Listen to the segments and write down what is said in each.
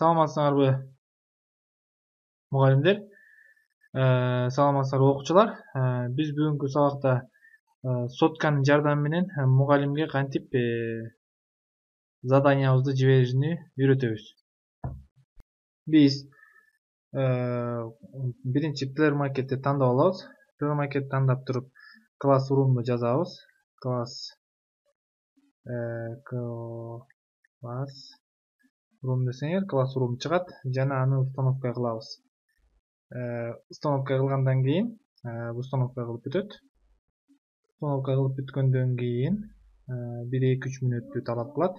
Саламатсыңарбы мугалимдер, саламатсыздарбы окуучулар. Биз бүгүнкү сабакта сотканын жардамы менен мугалимге кантип заданиябызды жиберишни үйрөтөбүз. Биз биринчи Player Market'ти тандап алабыз. Player Market тандап туруп Classroom'ду жазабыз. Classroom десеңер, Classroom чыгат жана аны установка кылабыз. Установка кылгандан кийин установка кылып бүтөт. Установка кылып бүткөндөн кийин 1-2-3 мүнөттү талап кылат.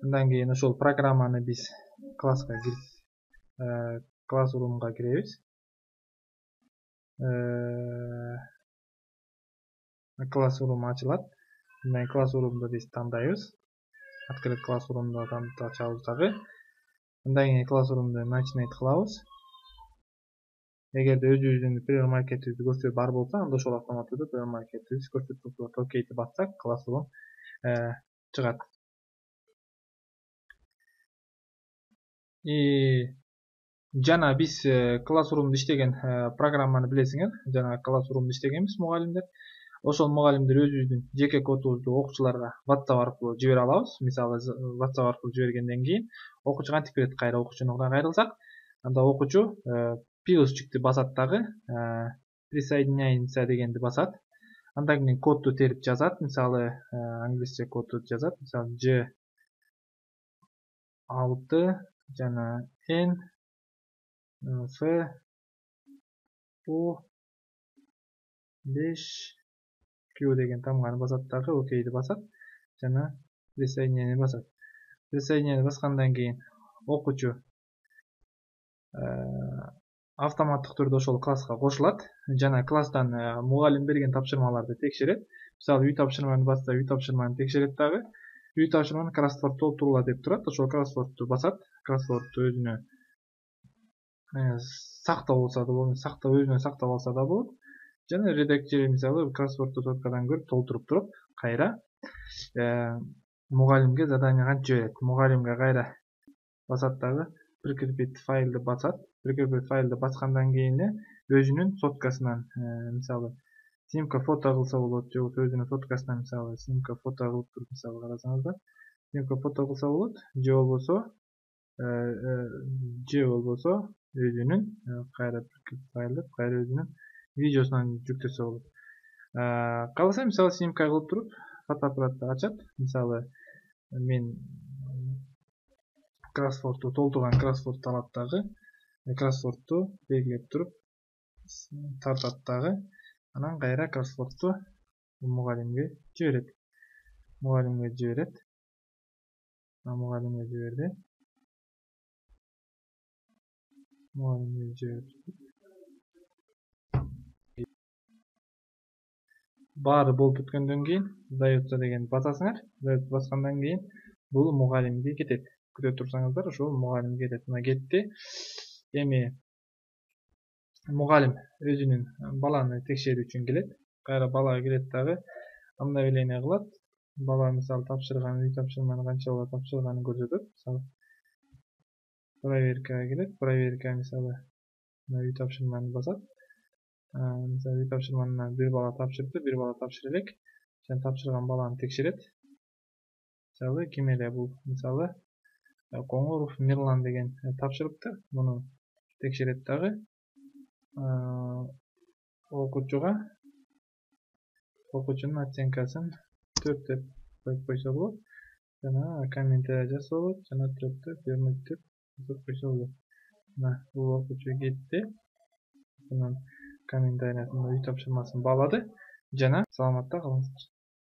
Андан кийин ошол программаны биз Classroom'га киребиз. Classroom ачылат. Андан Classroom'ду биз тандайбыз. Открыть Classroom'ду ачабыз дагы. Андан кийин Classroom'ду начинать кылабыз. Эгерде өзүбүздүн Player Market'ибизди көрсөтүү бар болсо, анда ошол автоматтуу Player Market'ибиз көрсөтүп турат. Окейди бассак, Classroom чыгат. Жана биз Classroom'да иштеген программаны билесиңер. Жана Classroom'да иштегенбиз мугалимдер. Ошол мугалимдер өзүбүздүн жеке кодубузду окуучуларга WhatsApp аркылуу жибере алабыз. Мисалы, WhatsApp аркылуу жибергенден кийин окуучу кантип берет? Кайра окуучуна кайрылсак, анда окуучу плюсчикти басат дагы, присоединяемся дегенди басат. Андан кийин кодду терип жазат. Мисалы, англисче кодду жазат. Мисалы, J6 жана N F U 5 Q деген тамганы басат дагы, окейди басат жана присоединение басат. Присоединение баскандан кийин окуучу автоматтык түрдө ошол класска кошулат жана класстан мугалим берген тапшырмаларды текшерет. Мисалы, үй тапшырманы басса, үй тапшырманы текшерет дагы. Үй тапшырманы кроссворд толтурула деп турат. Ошол кроссвордду басат. Кроссвордду өзүнө сактап алса да болот, өзүнө сактап алса да болот. Жана редактор, мисалы, кроссвордду соткадан көрүп толтуруп туруп, кайра мугалимге задание кантип жиберет? Мугалимге кайра басат дагы, прикрепить файлды басат. Прикрепить файлды баскандан кийин өзүнүн соткасынан, мисалы, снимка фото кылса болот, же болбосо өзүнүн соткасынан, мисалы, снимка фото кылып туруп, мисалы, карасаңыздар, снимка фото кылса болот, же болбосо өзүнүн кайра файлды, кайра өзүнүн видеосунан жүктөсө болот. Калса, мисалы, снимка кылып туруп, фотоаппаратты ачат. Мисалы, мен кроссвордду толтурган кроссвордду алат дагы, кроссвордду белгилеп туруп тартат дагы, анан кайра кроссвордду мугалимге жиберет. Мугалимге жиберди. Мугалимге жиберди. Баары болуп бүткөндөн кийин сдается деген басасыңар. Сдается баскандан кийин бул мугалимге кетет. Күтө турсаңыздар, ошол мугалимге кетет. Мына кетти. Эми мугалим өзүнүн баланы текшерүү үчүн келет. Кайра бала келет дагы, обновление кылат. Бала, мисалы, тапшырган үй тапшырманы канча бала тапшырганын көрсөтөт. Мисалы, проверкага келет. Проверка, мисалы, үй тапшырманы басат. Мисалы, үй тапшырманы бир бала тапшырды, бир бала тапшыра элек. Жана тапшырган баланы текшерет. Мисалы, ким эле бул? Мисалы, Коңуров Мирлан деген тапшырыпты. Муну текшерет дагы. Окуучунун оценкасын 4 деп коюп койсо болот. Жана комментарий жазса болот. Жана 4 деп вернуть деп жазып койсо болот. Мына бул окуучу кетти. Анан комментарийсинде үй тапшырмасын баалады жана саламатта калыңыздар.